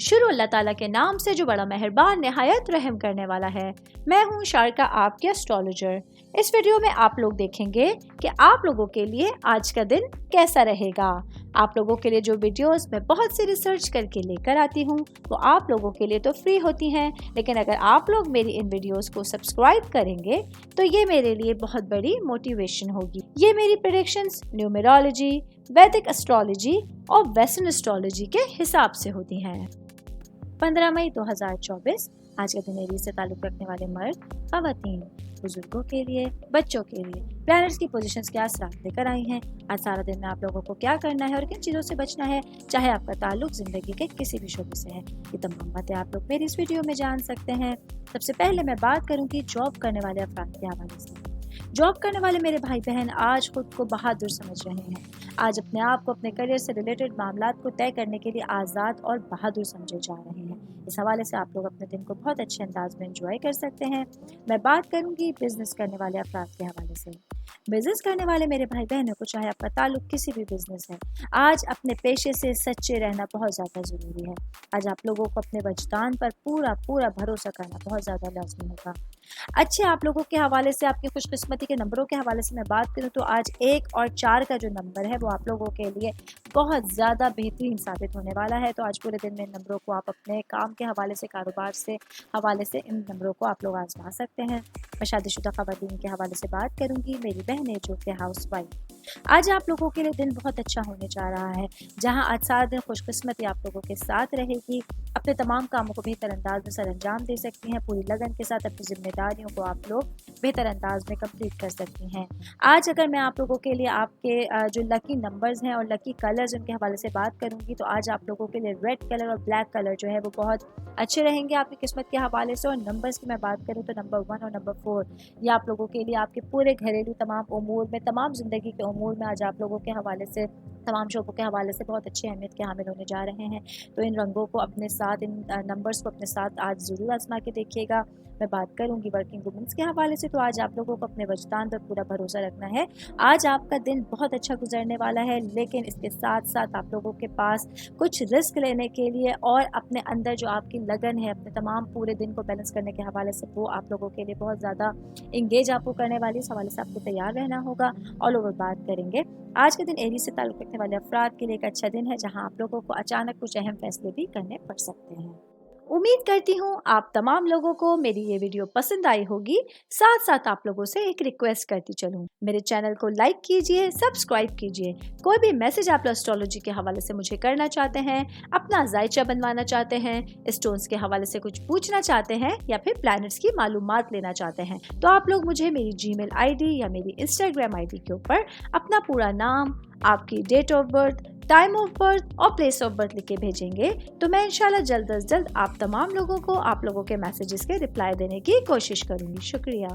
शुरू अल्लाह ताला के नाम से जो बड़ा मेहरबान निहायत रहम करने वाला है। मैं हूँ शारका, आपके एस्ट्रोलॉजर। इस वीडियो में आप लोग देखेंगे कि आप लोगों के लिए आज का दिन कैसा रहेगा। आप लोगों के लिए जो वीडियोस मैं बहुत सी रिसर्च करके लेकर आती हूँ वो आप लोगों के लिए तो फ्री होती हैं, लेकिन अगर आप लोग मेरी इन वीडियोस को सब्सक्राइब करेंगे तो ये मेरे लिए बहुत बड़ी मोटिवेशन होगी। ये मेरी प्रेडिक्शंस न्यूमेरोलॉजी, वैदिक एस्ट्रोलॉजी और वेस्टर्न एस्ट्रोलॉजी के हिसाब से होती हैं। 15 मई 2024 आज के दिन एरीज से ताल्लुक रखने वाले मर्द, खवातीन, बुजुर्गों के लिए, बच्चों के लिए प्लैनेट्स की पोजीशंस क्या असरात लेकर आई हैं। आज सारा दिन में आप लोगों को क्या करना है और किन चीज़ों से बचना है, चाहे आपका ताल्लुक जिंदगी के किसी भी शोबे से है। ये तमाम बातें आप लोग मेरी इस वीडियो में जान सकते हैं। सबसे पहले मैं बात करूंगी जॉब करने वाले अफराद के हवाले से। जॉब करने वाले मेरे भाई बहन आज खुद को बहादुर समझ रहे हैं। आज अपने आप को अपने करियर से रिलेटेड मामलात को तय करने के लिए आज़ाद और बहादुर समझे जा रहे हैं। इस हवाले से आप लोग अपने दिन को बहुत अच्छे अंदाज में एंजॉय कर सकते हैं। मैं बात करूंगी बिजनेस करने वाले अफराद के हवाले से। बिजनेस करने वाले मेरे भाई बहनों को, चाहे आपका ताल्लुक किसी भी बिजनेस है, आज अपने पेशे से सच्चे रहना बहुत ज़्यादा ज़रूरी है। आज आप लोगों को अपने वजदान पर पूरा भरोसा करना बहुत ज़्यादा लाजमी होगा। अच्छे आप लोगों के हवाले से, आपकी खुशकिस्मती के नंबरों के हवाले से मैं बात करूं तो आज 1 और 4 का जो नंबर है वो आप लोगों के लिए बहुत ज़्यादा बेहतरीन साबित होने वाला है। तो आज पूरे दिन में इन नंबरों को आप अपने काम के हवाले से, कारोबार से हवाले से इन नंबरों को आप लोग आजमा सकते हैं। मैं शादीशुदा ख़वातीन के हवाले से बात करूंगी, मेरी बहनें जो कि हाउस वाइफ। आज आप लोगों के लिए दिन बहुत अच्छा होने जा रहा है, जहां आज सारा दिन खुशकिस्मती आप लोगों के साथ रहेगी। अपने तमाम कामों को बेहतर अंदाज में सर अंजाम दे सकती हैं। पूरी लगन के साथ अपनी जिम्मेदारियों को आप लोग बेहतर अंदाज में कंप्लीट कर सकती हैं। आज अगर मैं आप लोगों के लिए आपके जो लकी नंबर्स हैं और लकी कलर्स उनके हवाले से बात करूंगी तो आज आप लोगों के लिए रेड कलर और ब्लैक कलर जो है वो बहुत अच्छे रहेंगे आपकी किस्मत के हवाले से। और नंबर्स की मैं बात करूँ तो नंबर 1 और नंबर 4 ये आप लोगों के लिए आपके पूरे घरेलू तमाम उमूर में, तमाम ज़िंदगी के उमूर में आज आप लोगों के हवाले से, तमाम शोबों के हवाले से बहुत अच्छी अहमियत के हामिल होने जा रहे हैं। तो इन रंगों को अपने साथ, इन नंबर्स को अपने साथ आज ज़रूर आजमा के देखिएगा। मैं बात करूंगी वर्किंग वुमेंस के हवाले से, तो आज आप लोगों को अपने वजदान पर पूरा भरोसा रखना है। आज आपका दिन बहुत अच्छा गुजरने वाला है, लेकिन इसके साथ साथ आप लोगों के पास कुछ रिस्क लेने के लिए और अपने अंदर जो आपकी लगन है अपने तमाम पूरे दिन को बैलेंस करने के हवाले से, वो आप लोगों के लिए बहुत ज़्यादा इंगेज आपको करने वाली। इस हवाले से आपको तैयार रहना होगा। ऑल ओवर बात करेंगे आज के दिन एरीज से ताल्लुक़ रखने वाले अफराद के लिए एक अच्छा दिन है, जहां आप लोगों को अचानक कुछ अहम फैसले भी करने पड़ सकते हैं। उम्मीद करती हूँ आप तमाम लोगों को मेरी ये वीडियो पसंद आई होगी। साथ साथ आप लोगों से एक रिक्वेस्ट करती चलूँ, मेरे चैनल को लाइक कीजिए, सब्सक्राइब कीजिए। कोई भी मैसेज आप एस्ट्रोलॉजी के हवाले से मुझे करना चाहते हैं, अपना जायचा बनवाना चाहते हैं, स्टोन्स के हवाले से कुछ पूछना चाहते हैं या फिर प्लैनेट्स की मालूमात लेना चाहते हैं, तो आप लोग मुझे मेरी जीमेल आईडी या मेरी इंस्टाग्राम आईडी के ऊपर अपना पूरा नाम, आपकी date of birth, time of birth और प्लेस ऑफ बर्थ लिख के भेजेंगे तो मैं इंशाल्लाह जल्द अज जल्द आप तमाम लोगों को आप लोगों के मैसेजेस के रिप्लाई देने की कोशिश करूंगी। शुक्रिया।